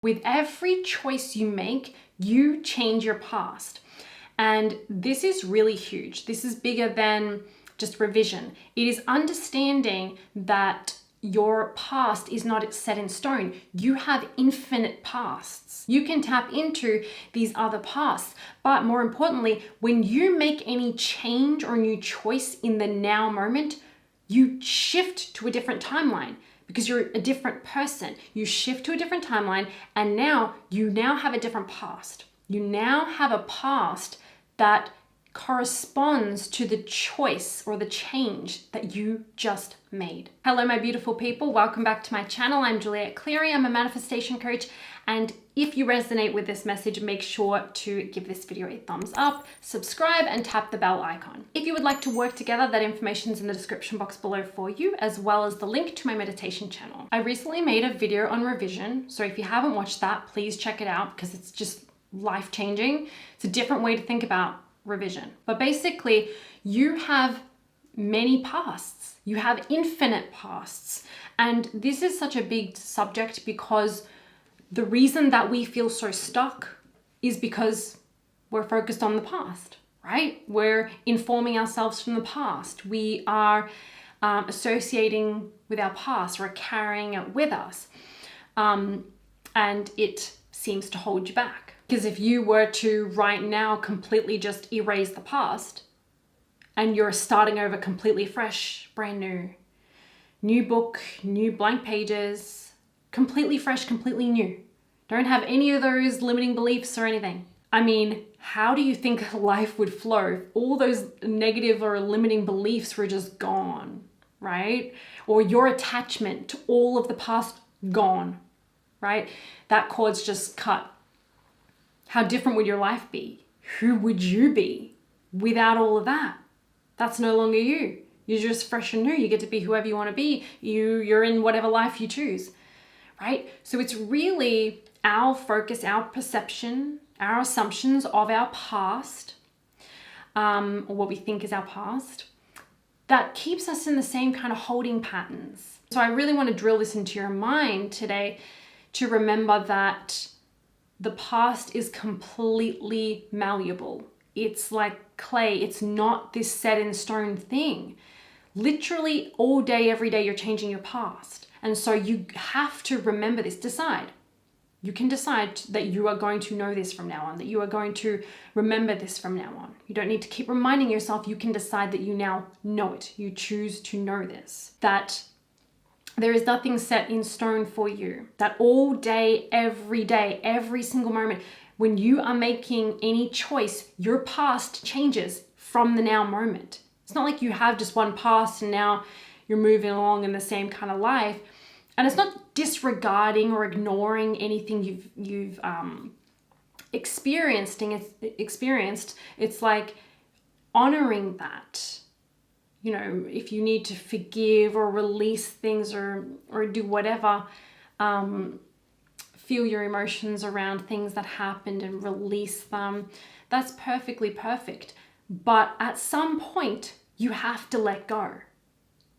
With every choice you make, you change your past. And this is really huge. This is bigger than just revision. It is understanding that your past is not set in stone. You have infinite pasts. You can tap into these other pasts. But more importantly, when you make any change or new choice in the now moment, you shift to a different timeline because you're a different person. You shift to a different timeline, and now you have a different past. You now have a past that corresponds to the choice or the change that you just made. Hello, my beautiful people. Welcome back to my channel. I'm Juliet Cleary. I'm a manifestation coach. And if you resonate with this message, make sure to give this video a thumbs up, subscribe, and tap the bell icon. If you would like to work together, that information is in the description box below for you, as well as the link to my meditation channel. I recently made a video on revision. So if you haven't watched that, please check it out because it's just life-changing. It's a different way to think about revision. But basically, you have many pasts. You have infinite pasts. And this is such a big subject because the reason that we feel so stuck is because we're focused on the past, right? We're informing ourselves from the past. We are associating with our past. We're carrying it with us. And it seems to hold you back. Because if you were to right now completely just erase the past and you're starting over completely fresh, brand new book, new blank pages, completely fresh, completely new. Don't have any of those limiting beliefs or anything. I mean, how do you think life would flow if all those negative or limiting beliefs were just gone, right? Or your attachment to all of the past gone, right? That cord's just cut. How different would your life be? Who would you be without all of that? That's no longer you. You're just fresh and new. You get to be whoever you want to be. You're in whatever life you choose, right? So it's really our focus, our perception, our assumptions of our past, or what we think is our past, that keeps us in the same kind of holding patterns. So I really want to drill this into your mind today to remember that the past is completely malleable. It's like clay. It's not this set in stone thing. Literally all day, every day, you're changing your past. And so you have to remember this. Decide. You can decide that you are going to know this from now on, that you are going to remember this from now on. You don't need to keep reminding yourself. You can decide that you now know it. You choose to know this. That there is nothing set in stone for you. That all day, every single moment, when you are making any choice, your past changes from the now moment. It's not like you have just one past and now you're moving along in the same kind of life. And it's not disregarding or ignoring anything you've experienced. It's like honoring that. You know, if you need to forgive or release things or do whatever, feel your emotions around things that happened and release them. That's perfectly perfect. But at some point, you have to let go.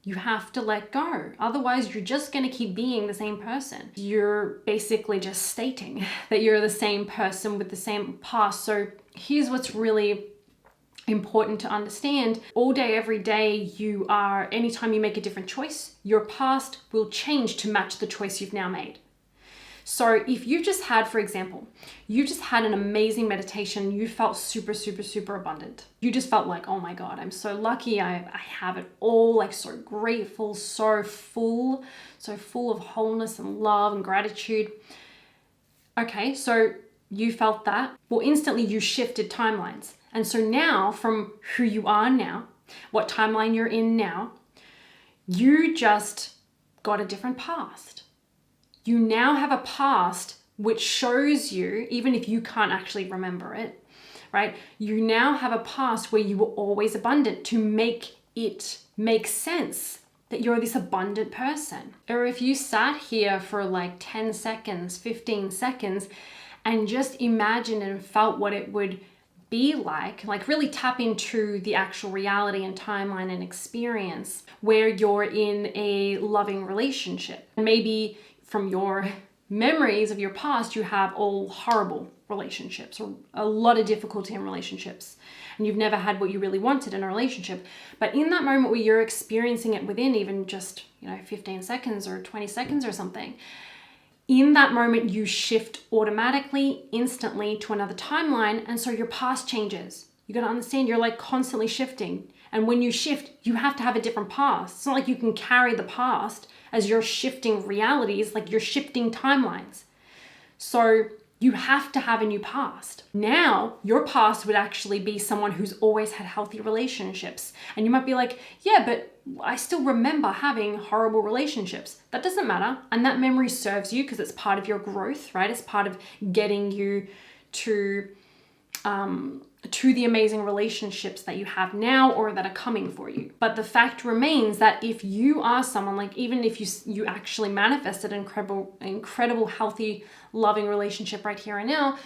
You have to let go. Otherwise, you're just going to keep being the same person. You're basically just stating that you're the same person with the same past. So here's what's really important to understand. All day, every day, anytime you make a different choice, your past will change to match the choice you've now made. So if you just had, for example, you just had an amazing meditation, you felt super, super, super abundant. You just felt like, oh my God, I'm so lucky. I have it all, like so grateful, so full of wholeness and love and gratitude. Okay, so you felt that. Well, instantly you shifted timelines. And so now from who you are now, what timeline you're in now, you just got a different past. You now have a past which shows you, even if you can't actually remember it, right? You now have a past where you were always abundant to make it make sense that you're this abundant person. Or if you sat here for like 10 seconds, 15 seconds, and just imagined and felt what it would be like really tap into the actual reality and timeline and experience where you're in a loving relationship. And maybe from your memories of your past, you have all horrible relationships or a lot of difficulty in relationships, and you've never had what you really wanted in a relationship. But in that moment where you're experiencing it within even just 15 seconds or 20 seconds or something, in that moment you shift automatically, instantly to another timeline, and so your past changes. You got to understand, you're like constantly shifting, and when you shift, you have to have a different past. It's not like you can carry the past as you're shifting realities, like you're shifting timelines. So you have to have a new past. Now, your past would actually be someone who's always had healthy relationships. And you might be like, yeah, but I still remember having horrible relationships. That doesn't matter. And that memory serves you because it's part of your growth, right? It's part of getting you to the amazing relationships that you have now or that are coming for you. But the fact remains that if you are someone, like even if you actually manifested an incredible, healthy, loving relationship right here and now,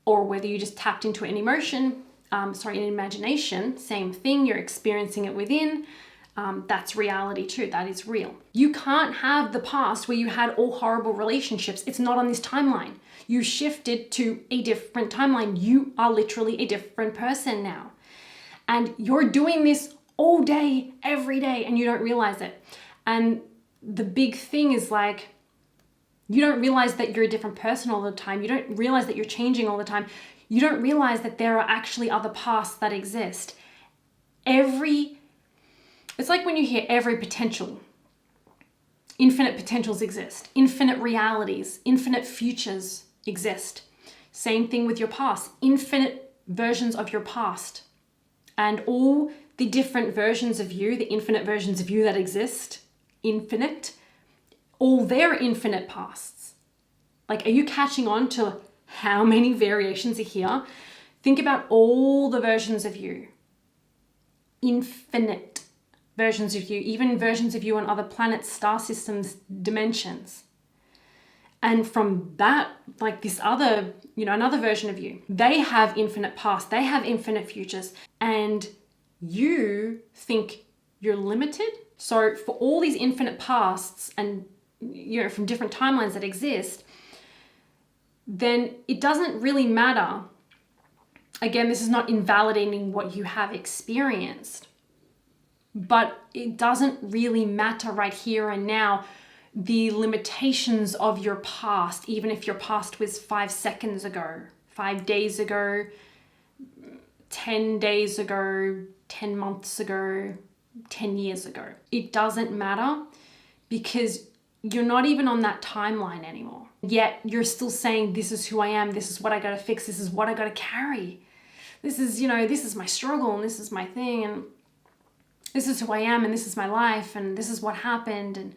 or whether you just tapped into an emotion, an imagination, same thing, you're experiencing it within, that's reality too. That is real. You can't have the past where you had all horrible relationships. It's not on this timeline. You shifted to a different timeline. You are literally a different person now. And you're doing this all day, every day, and you don't realize it. And the big thing is like, you don't realize that you're a different person all the time. You don't realize that you're changing all the time. You don't realize that there are actually other paths that exist. It's like when you hear every potential. Infinite potentials exist. Infinite realities, infinite futures exist. Same thing with your past. Infinite versions of your past. And all the different versions of you, the infinite versions of you that exist, infinite, all their infinite pasts. Like, are you catching on to how many variations are here? Think about all the versions of you. Infinite versions of you, even versions of you on other planets, star systems, dimensions. And from that, like this other, another version of you, they have infinite past, they have infinite futures, and you think you're limited. So for all these infinite pasts and, from different timelines that exist, then it doesn't really matter. Again, this is not invalidating what you have experienced, but it doesn't really matter right here and now the limitations of your past, even if your past was 5 seconds ago, 5 days ago, 10 days ago, 10 months ago, 10 years ago. It doesn't matter because you're not even on that timeline anymore. Yet you're still saying, this is who I am, this is what I gotta fix, this is what I gotta carry. This is, this is my struggle and this is my thing and this is who I am and this is my life and this is what happened.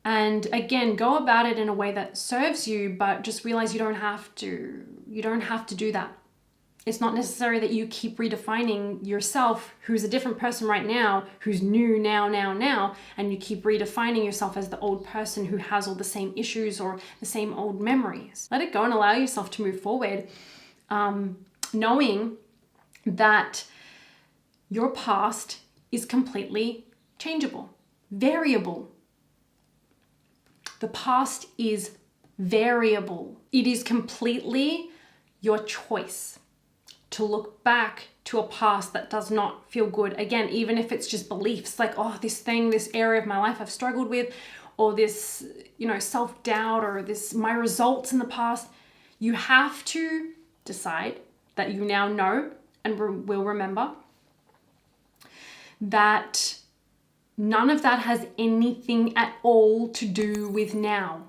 And again, go about it in a way that serves you, but just realize you don't have to do that. It's not necessary that you keep redefining yourself, who's a different person right now, who's new now, and you keep redefining yourself as the old person who has all the same issues or the same old memories. Let it go and allow yourself to move forward, knowing that your past is completely changeable, variable. The past is variable. It is completely your choice to look back to a past that does not feel good. Again, even if it's just beliefs like, oh, this area of my life I've struggled with, or this, self-doubt, or my results in the past, you have to decide that you now know and will remember that none of that has anything at all to do with now.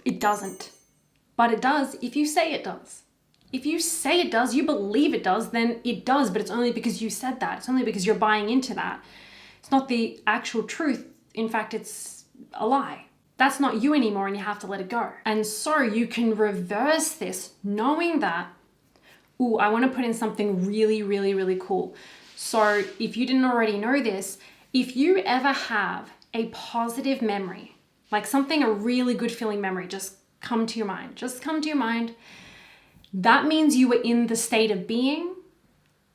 It doesn't. But it does if you say it does. If you say it does, you believe it does, then it does, but it's only because you said that. It's only because you're buying into that. It's not the actual truth. In fact, it's a lie. That's not you anymore and you have to let it go. And so you can reverse this knowing that, I want to put in something really, really, really cool. So if you didn't already know this, if you ever have a positive memory, like a really good feeling memory, just come to your mind. That means you were in the state of being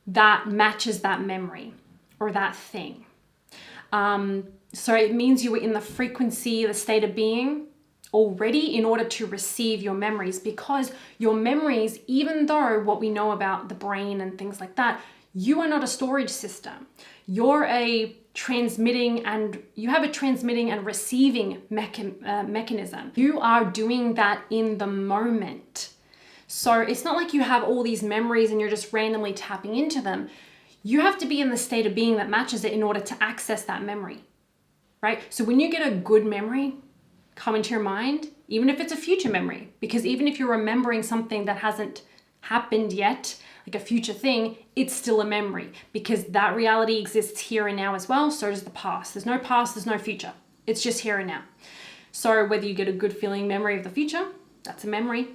that matches that memory or that thing. So it means you were in the frequency, the state of being already in order to receive your memories, because your memories, even though what we know about the brain and things like that, you are not a storage system. You're a transmitting and you have a transmitting and receiving mechanism. You are doing that in the moment. So it's not like you have all these memories and you're just randomly tapping into them. You have to be in the state of being that matches it in order to access that memory, right? So when you get a good memory come into your mind, even if it's a future memory, because even if you're remembering something that hasn't happened yet, like a future thing, it's still a memory, because that reality exists here and now as well. So does the past. There's no past, there's no future. It's just here and now. So whether you get a good feeling memory of the future, that's a memory,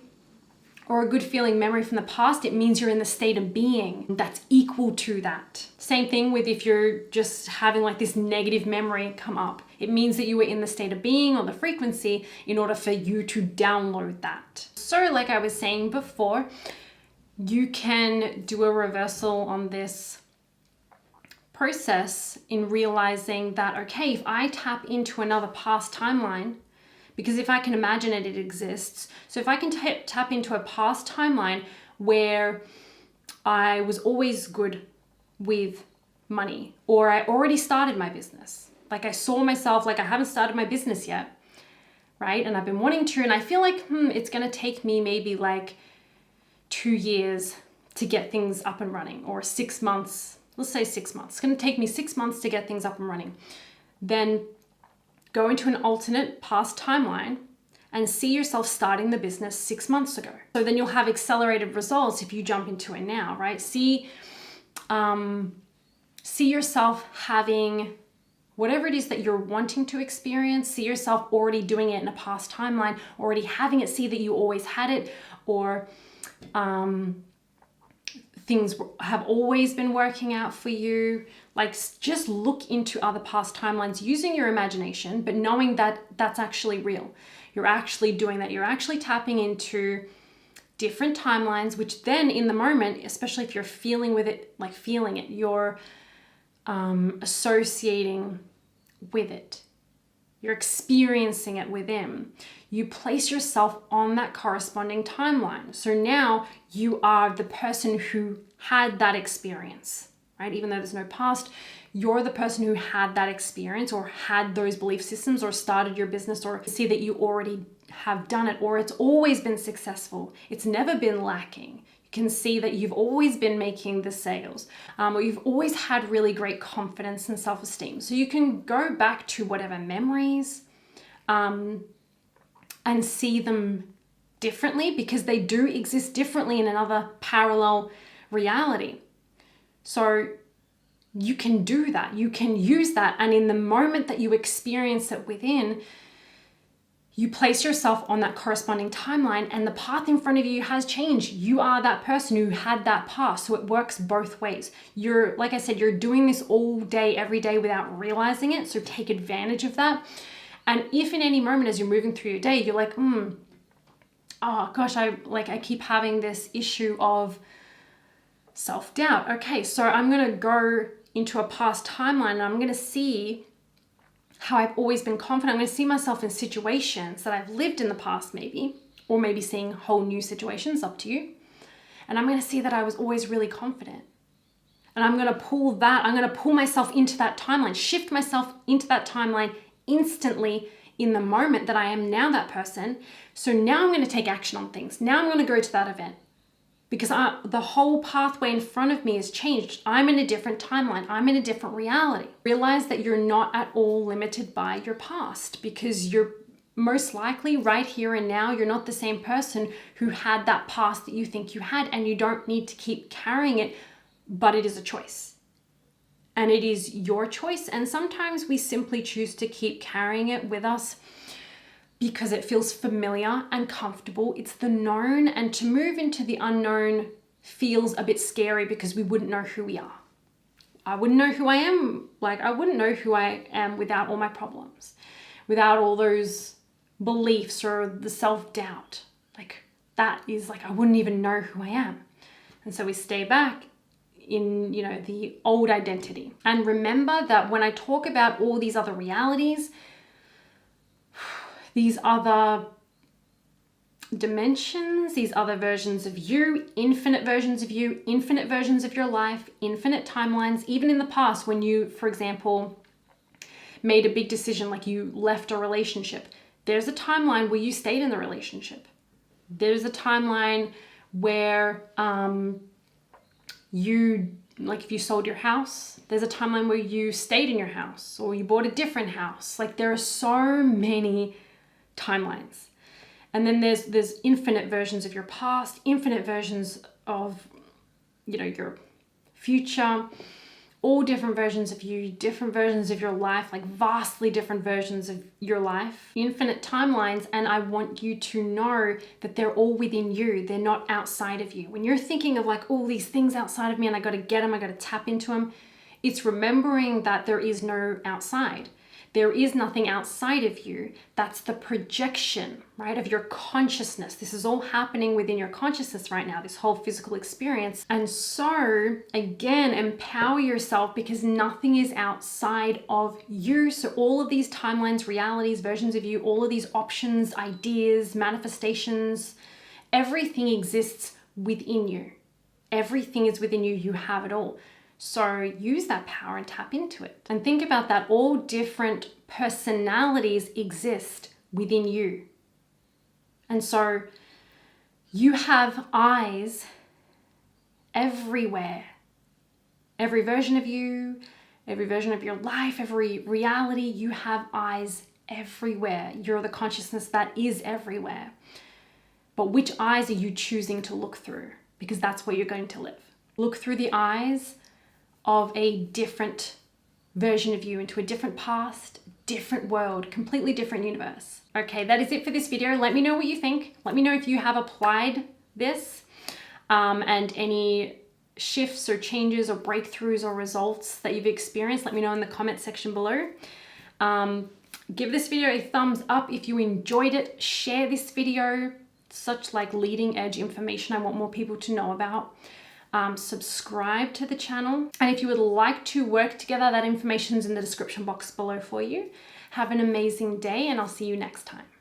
or a good feeling memory from the past, it means you're in the state of being that's equal to that. Same thing with if you're just having like this negative memory come up. It means that you were in the state of being or the frequency in order for you to download that. So like I was saying before, you can do a reversal on this process in realizing that, okay, if I tap into another past timeline, because if I can imagine it, it exists. So if I can tap into a past timeline where I was always good with money, or I already started my business, like I saw myself, like I haven't started my business yet, right? And I've been wanting to, and I feel like it's gonna take me maybe like 2 years to get things up and running, or 6 months, let's say 6 months. It's gonna take me 6 months to get things up and running. Then go into an alternate past timeline and see yourself starting the business 6 months ago. So then you'll have accelerated results if you jump into it now, right? See yourself having whatever it is that you're wanting to experience, see yourself already doing it in a past timeline, already having it, see that you always had it, or things have always been working out for you. Like just look into other past timelines using your imagination, but knowing that that's actually real. You're actually doing that. You're actually tapping into different timelines, which then in the moment, especially if you're feeling with it, like feeling it, you're associating with it. You're experiencing it within. You place yourself on that corresponding timeline. So now you are the person who had that experience, right? Even though there's no past, you're the person who had that experience or had those belief systems or started your business, or see that you already have done it, or it's always been successful. It's never been lacking. You can see that you've always been making the sales, or you've always had really great confidence and self-esteem. So you can go back to whatever memories and see them differently, because they do exist differently in another parallel reality. So you can do that. You can use that. And in the moment that you experience it within, you place yourself on that corresponding timeline, and the path in front of you has changed. You are that person who had that past. So it works both ways. You're, like I said, you're doing this all day, every day without realizing it. So take advantage of that. And if in any moment as you're moving through your day, you're like, oh gosh, I keep having this issue of self-doubt. Okay, so I'm going to go into a past timeline and I'm going to see how I've always been confident. I'm going to see myself in situations that I've lived in the past maybe, or maybe seeing whole new situations, up to you. And I'm going to see that I was always really confident. And I'm going to pull myself into that timeline, shift myself into that timeline instantly in the moment that I am now that person. So now I'm going to take action on things. Now I'm going to go to that event, because the whole pathway in front of me has changed. I'm in a different timeline. I'm in a different reality. Realize that you're not at all limited by your past, because you're most likely right here and now, you're not the same person who had that past that you think you had, and you don't need to keep carrying it, but it is a choice. And it is your choice. And sometimes we simply choose to keep carrying it with us because it feels familiar and comfortable. It's the known, and to move into the unknown feels a bit scary because we wouldn't know who we are. I wouldn't know who I am. Like, I wouldn't know who I am without all my problems, without all those beliefs or the self-doubt. Like, that is like, I wouldn't even know who I am. And so we stay back in, the old identity. And remember that when I talk about all these other realities, these other dimensions, these other versions of you, infinite versions of you, infinite versions of your life, infinite timelines, even in the past when you, for example, made a big decision, like you left a relationship. There's a timeline where you stayed in the relationship. There's a timeline where if you sold your house, there's a timeline where you stayed in your house or you bought a different house. Like there are so many timelines. And then there's infinite versions of your past, infinite versions of, your future, all different versions of you, different versions of your life, like vastly different versions of your life, infinite timelines. And I want you to know that they're all within you. They're not outside of you. When you're thinking of like all these things outside of me and I got to get them, I got to tap into them, it's remembering that there is no outside. There is nothing outside of you. That's the projection, right, of your consciousness. This is all happening within your consciousness right now, this whole physical experience. And so, again, empower yourself because nothing is outside of you. So all of these timelines, realities, versions of you, all of these options, ideas, manifestations, everything exists within you. Everything is within you. You have it all. So use that power and tap into it. And think about that. All different personalities exist within you. And so you have eyes everywhere. Every version of you, every version of your life, every reality, you have eyes everywhere. You're the consciousness that is everywhere. But which eyes are you choosing to look through? Because that's where you're going to live. Look through the eyes of a different version of you into a different past, different world, completely different universe. Okay, that is it for this video. Let me know what you think. Let me know if you have applied this and any shifts or changes or breakthroughs or results that you've experienced. Let me know in the comment section below. Give this video a thumbs up if you enjoyed it. Share this video. Such like leading edge information I want more people to know about. Subscribe to the channel. And if you would like to work together, that information is in the description box below for you. Have an amazing day and I'll see you next time.